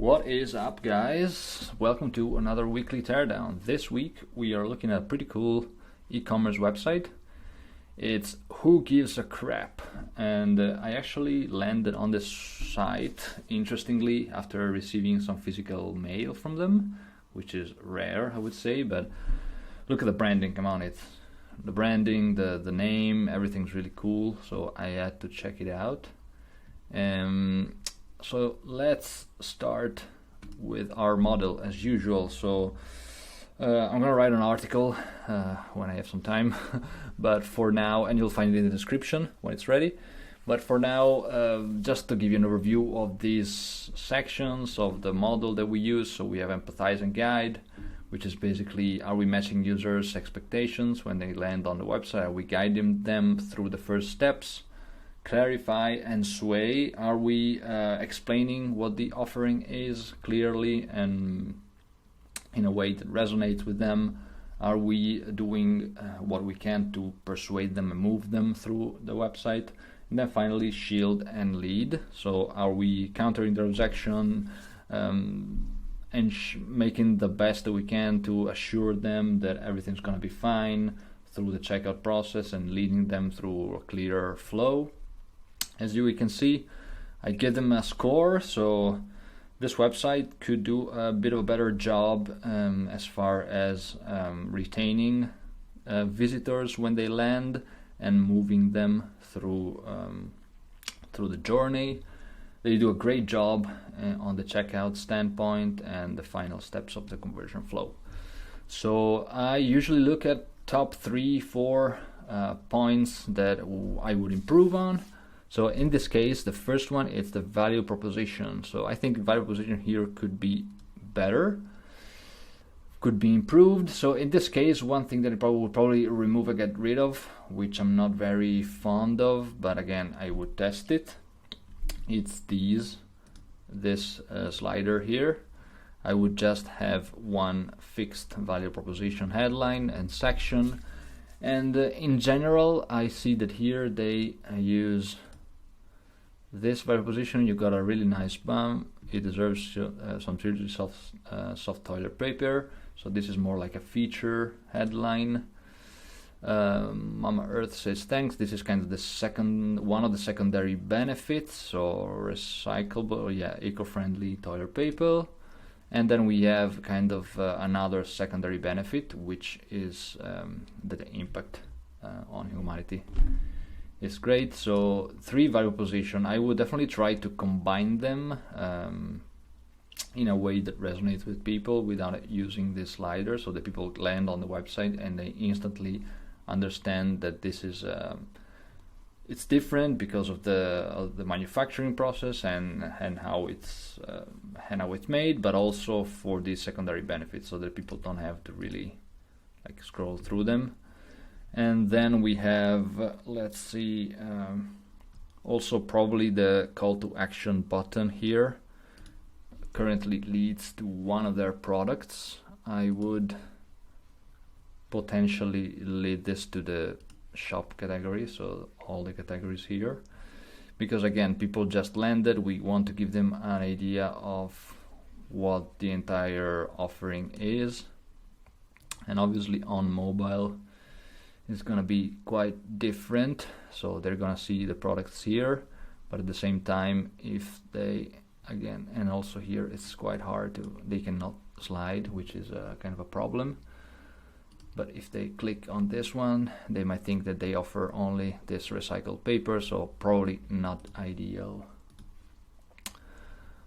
What is up, guys? Welcome to another weekly teardown. This week we are looking at a pretty cool e-commerce website. It's Who Gives a Crap, and I actually landed on this site, interestingly, after receiving some physical mail from them, which is rare, I would say, but look at the branding, come on, it's the branding, the name, everything's really cool, so I had to check it out. So let's start with our model as usual. So I'm gonna write an article when I have some time, but for now, and you'll find it in the description when it's ready. But for now, just to give you an overview of these sections of the model that we use. So we have empathize and guide, which is basically, are we matching users' expectations when they land on the website? Are we guiding them through the first steps? Clarify and sway, are we explaining what the offering is clearly and in a way that resonates with them? Are we doing what we can to persuade them and move them through the website? And then finally, shield and lead. So are we countering the objection and making the best that we can to assure them that everything's going to be fine through the checkout process and leading them through a clearer flow? As you can see, I give them a score, so this website could do a bit of a better job as far as retaining visitors when they land and moving them through the journey. They do a great job on the checkout standpoint and the final steps of the conversion flow. So I usually look at top 3-4 points that I would improve on. So in this case, the first one is the value proposition. So I think value proposition here could be better, could be improved. So in this case, one thing that I would probably remove or get rid of, which I'm not very fond of, but again, I would test it. It's this slider here. I would just have one fixed value proposition headline and section. And in general, I see that here they use this value position. You got a really nice bum. It deserves some seriously soft toilet paper. So this is more like a feature headline. Mama Earth says thanks. This is kind of one of the secondary benefits. So recyclable, eco-friendly toilet paper. And then we have kind of another secondary benefit, which is the impact on humanity. It's great. So 3 value position. I would definitely try to combine them in a way that resonates with people without using this slider, so that people land on the website and they instantly understand that this is it's different because of the manufacturing process and how it's made, but also for these secondary benefits, so that people don't have to really scroll through them. And then we have, let's see, also probably the call to action button here currently leads to one of their products. I would potentially lead this to the shop category, so all the categories here, because again, people just landed. We want to give them an idea of what the entire offering is, and obviously on mobile it's gonna be quite different, so they're gonna see the products here, but at the same time, if they again, and also here it's quite hard they cannot slide, which is kind of a problem. But if they click on this one, they might think that they offer only this recycled paper, so probably not ideal.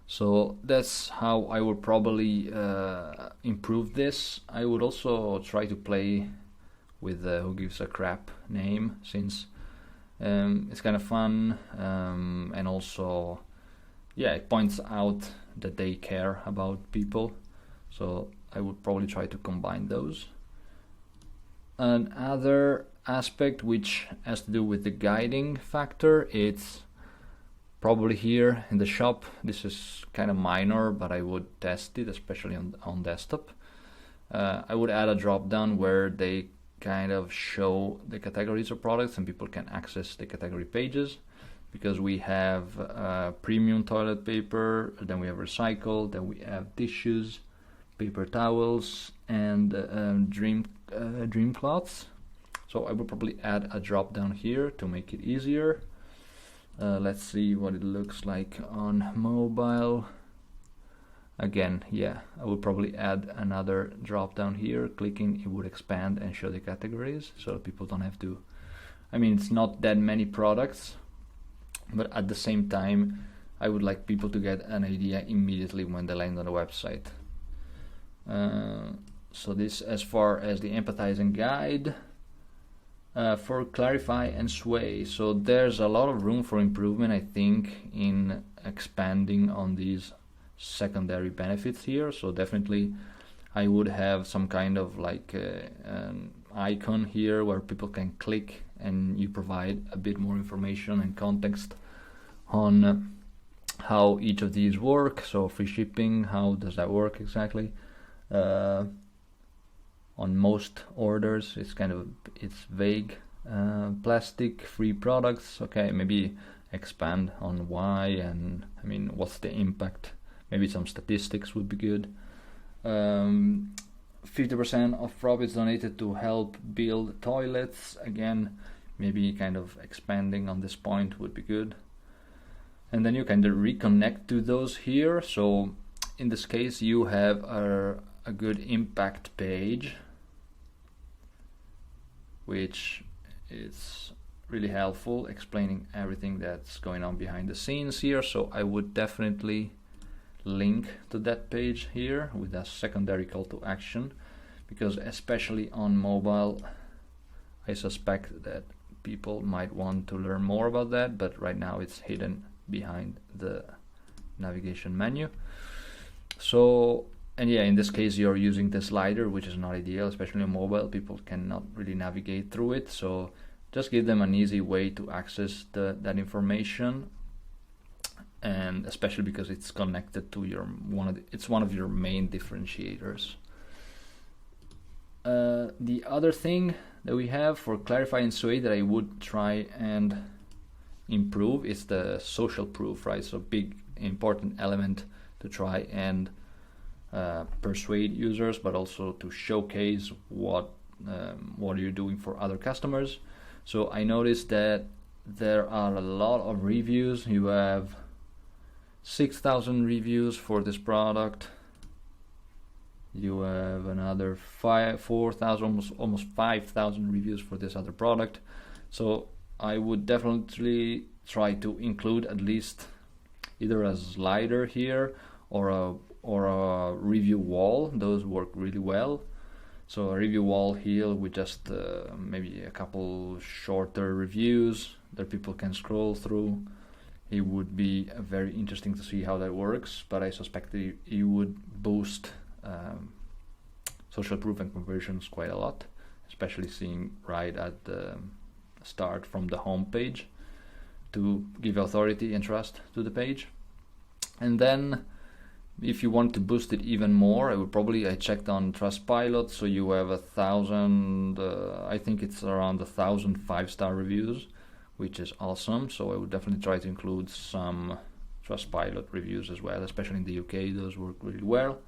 So that's how I would probably improve this. I would also try to play with the Who Gives a Crap name, since it's kind of fun, and also, it points out that they care about people. So I would probably try to combine those. Another aspect which has to do with the guiding factor, it's probably here in the shop. This is kind of minor, but I would test it, especially on desktop. I would add a drop down where they kind of show the categories of products and people can access the category pages. because we have premium toilet paper, then we have recycled, then we have tissues, paper towels, and dream cloths. So I will probably add a drop down here to make it easier. Let's see what it looks like on mobile. Again, yeah, I will probably add another drop down here. Clicking, it would expand and show the categories, so people don't have to. I mean, it's not that many products, but at the same time, I would like people to get an idea immediately when they land on the website. So this, as far as the empathizing guide. For clarify and sway, so there's a lot of room for improvement, I think, in expanding on these secondary benefits here. So definitely I would have some kind of like an icon here where people can click and you provide a bit more information and context on how each of these work. So free shipping, how does that work exactly? On most orders, it's vague. Plastic free products, okay, maybe expand on why, and I mean, what's the impact? Maybe some statistics would be good. 50% of profits donated to help build toilets. Again, maybe kind of expanding on this point would be good. And then you kind of reconnect to those here. So in this case, you have a good impact page, which is really helpful, explaining everything that's going on behind the scenes here. So I would definitely link to that page here with a secondary call to action, because especially on mobile, I suspect that people might want to learn more about that, but right now it's hidden behind the navigation menu. So, and yeah, in this case you're using the slider, which is not ideal, especially on mobile. People cannot really navigate through it, so just give them an easy way to access that information, and especially because it's connected to it's one of your main differentiators. The other thing that we have for clarify and sway that I would try and improve is the social proof, right? So big important element to try and persuade users, but also to showcase what you're doing for other customers. So I noticed that there are a lot of reviews. You have 6,000 reviews for this product. You have another 4,000, almost 5,000 reviews for this other product. So I would definitely try to include at least either a slider here or a review wall. Those work really well. So a review wall here with just maybe a couple shorter reviews that people can scroll through. It would be very interesting to see how that works, but I suspect that it would boost social proof and conversions quite a lot, especially seeing right at the start from the home page to give authority and trust to the page. And then if you want to boost it even more, I checked on Trustpilot, so you have 1,000, I think it's around 1,000 5-star reviews, which is awesome. So I would definitely try to include some Trustpilot reviews as well, especially in the UK. Those work really well.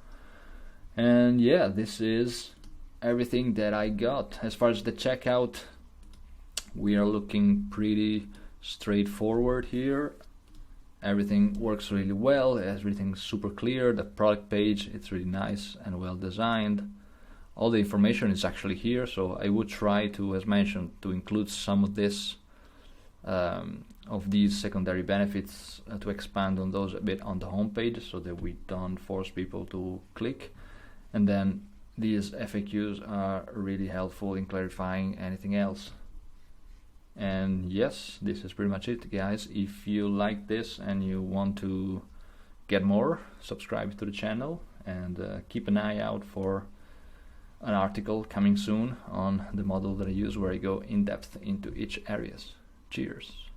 And yeah, this is everything that I got. As far as the checkout, we are looking pretty straightforward here. Everything works really well, everything's super clear. The product page, it's really nice and well designed. All the information is actually here, so I would try to, as mentioned, to include some of this of these secondary benefits, to expand on those a bit on the homepage so that we don't force people to click. And then these FAQs are really helpful in clarifying anything else. And yes, this is pretty much it, guys. If you like this and you want to get more, subscribe to the channel, and keep an eye out for an article coming soon on the model that I use, where I go in depth into each areas. Cheers.